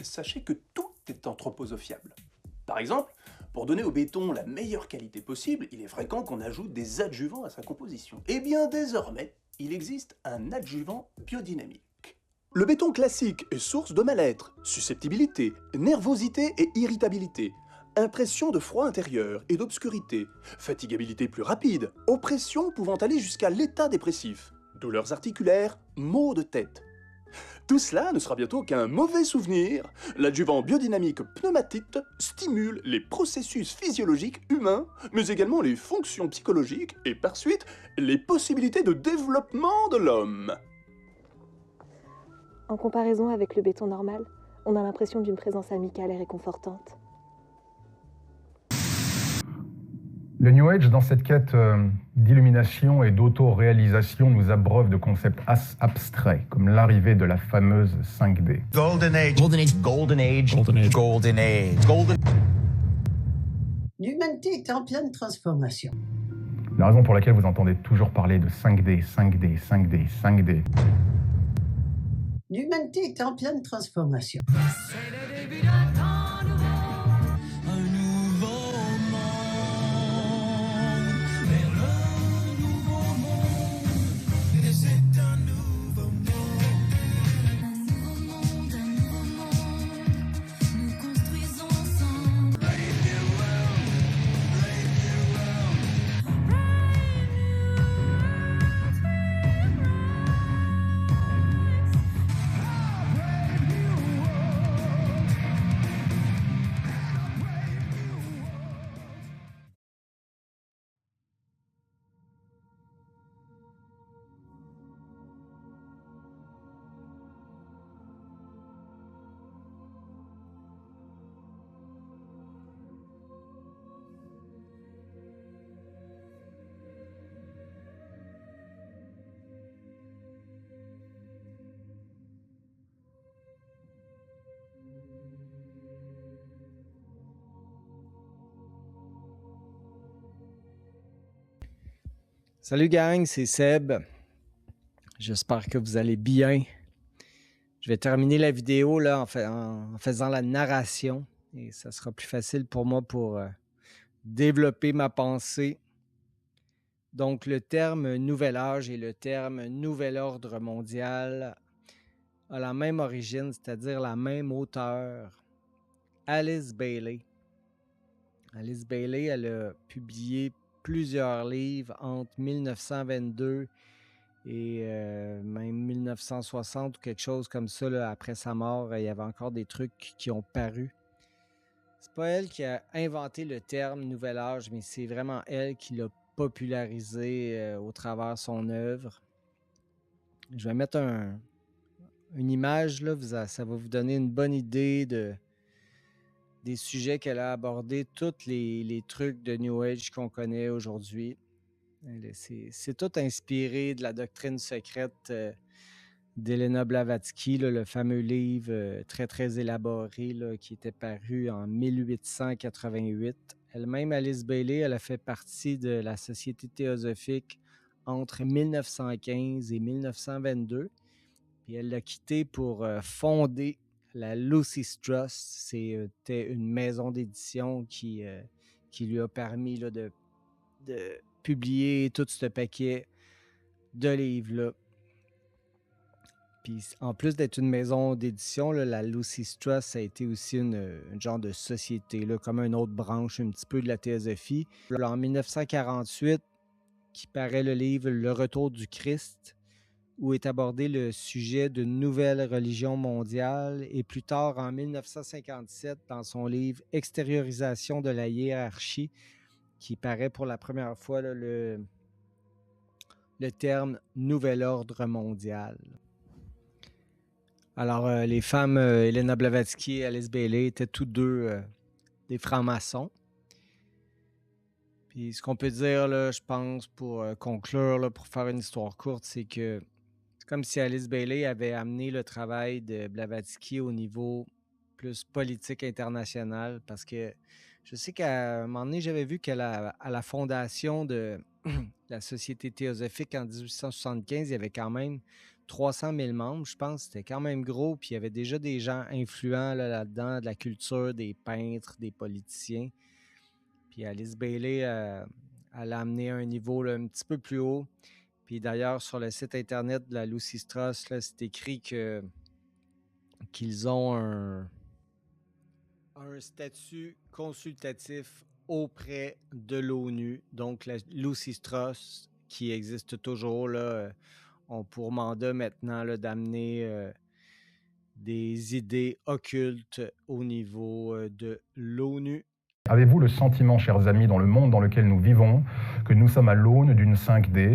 sachez que tout est anthroposophiable. Par exemple, pour donner au béton la meilleure qualité possible, il est fréquent qu'on ajoute des adjuvants à sa composition. Eh bien désormais, il existe un adjuvant biodynamique. Le béton classique est source de mal-être, susceptibilité, nervosité et irritabilité, impression de froid intérieur et d'obscurité, fatigabilité plus rapide, oppression pouvant aller jusqu'à l'état dépressif, douleurs articulaires, maux de tête. Tout cela ne sera bientôt qu'un mauvais souvenir. L'adjuvant biodynamique pneumatite stimule les processus physiologiques humains, mais également les fonctions psychologiques et par suite les possibilités de développement de l'homme. En comparaison avec le béton normal, on a l'impression d'une présence amicale et réconfortante. Le New Age, dans cette quête d'illumination et d'auto-réalisation, nous abreuve de concepts abstraits, comme l'arrivée de la fameuse 5D. Golden Age. Golden Age. Golden Age. Golden Age. Golden Age. Golden. L'humanité est en pleine transformation. La raison pour laquelle vous entendez toujours parler de 5D, 5D, 5D, 5D. L'humanité est en pleine transformation. C'est le début d'un temps nouveau, un nouveau monde, vers le nouveau monde, et c'est un nouveau monde. Un nouveau monde, nous construisons ensemble. Brave new world, brave new world, brave Salut gang, c'est Seb. J'espère que vous allez bien. Je vais terminer la vidéo là, en faisant la narration et ça sera plus facile pour moi pour développer ma pensée. Donc le terme nouvel âge et le terme nouvel ordre mondial a la même origine, c'est-à-dire la même auteure, Alice Bailey. Alice Bailey, elle a publié plusieurs livres entre 1922 et même 1960 ou quelque chose comme ça. Là, après sa mort, il y avait encore des trucs qui ont paru. C'est pas elle qui a inventé le terme nouvel âge, mais c'est vraiment elle qui l'a popularisé au travers de son œuvre. Je vais mettre une image, là, ça va vous donner une bonne idée des sujets qu'elle a abordés, tous les trucs de New Age qu'on connaît aujourd'hui. C'est tout inspiré de la doctrine secrète d'Helena Blavatsky, là, le fameux livre très, très élaboré là, qui était paru en 1888. Elle-même, Alice Bailey, elle a fait partie de la Société théosophique entre 1915 et 1922. Puis elle l'a quitté pour fonder la Lucy's Trust. C'était une maison d'édition qui lui a permis là, de publier tout ce paquet de livres-là. Puis en plus d'être une maison d'édition, là, la Lucy's Trust, ça a été aussi une genre de société, là, comme une autre branche un petit peu de la théosophie. Là, en 1948, qui paraît le livre Le Retour du Christ, où est abordé le sujet d'une nouvelle religion mondiale, et plus tard, en 1957, dans son livre « Extériorisation de la hiérarchie », qui paraît pour la première fois là, le terme « nouvel ordre mondial ». Alors, les femmes Helena Blavatsky et Alice Bailey étaient tous deux des francs-maçons. Puis ce qu'on peut dire, là, je pense, pour conclure, là, pour faire une histoire courte, c'est que c'est comme si Alice Bailey avait amené le travail de Blavatsky au niveau plus politique international, parce que je sais qu'à un moment donné, j'avais vu qu'à la fondation de la Société théosophique en 1875, il y avait quand même 300 000 membres, je pense. C'était quand même gros. Puis il y avait déjà des gens influents là-dedans, de la culture, des peintres, des politiciens. Puis Alice Bailey, elle a amené un niveau là, un petit peu plus haut. Puis d'ailleurs, sur le site internet de la Lucy Strauss, là, c'est écrit qu'ils ont un statut consultatif auprès de l'ONU. Donc, la Lucy Strauss, qui existe toujours, là, ont pour mandat maintenant là, d'amener des idées occultes au niveau de l'ONU. Avez-vous le sentiment, chers amis, dans le monde dans lequel nous vivons, que nous sommes à l'aune d'une 5D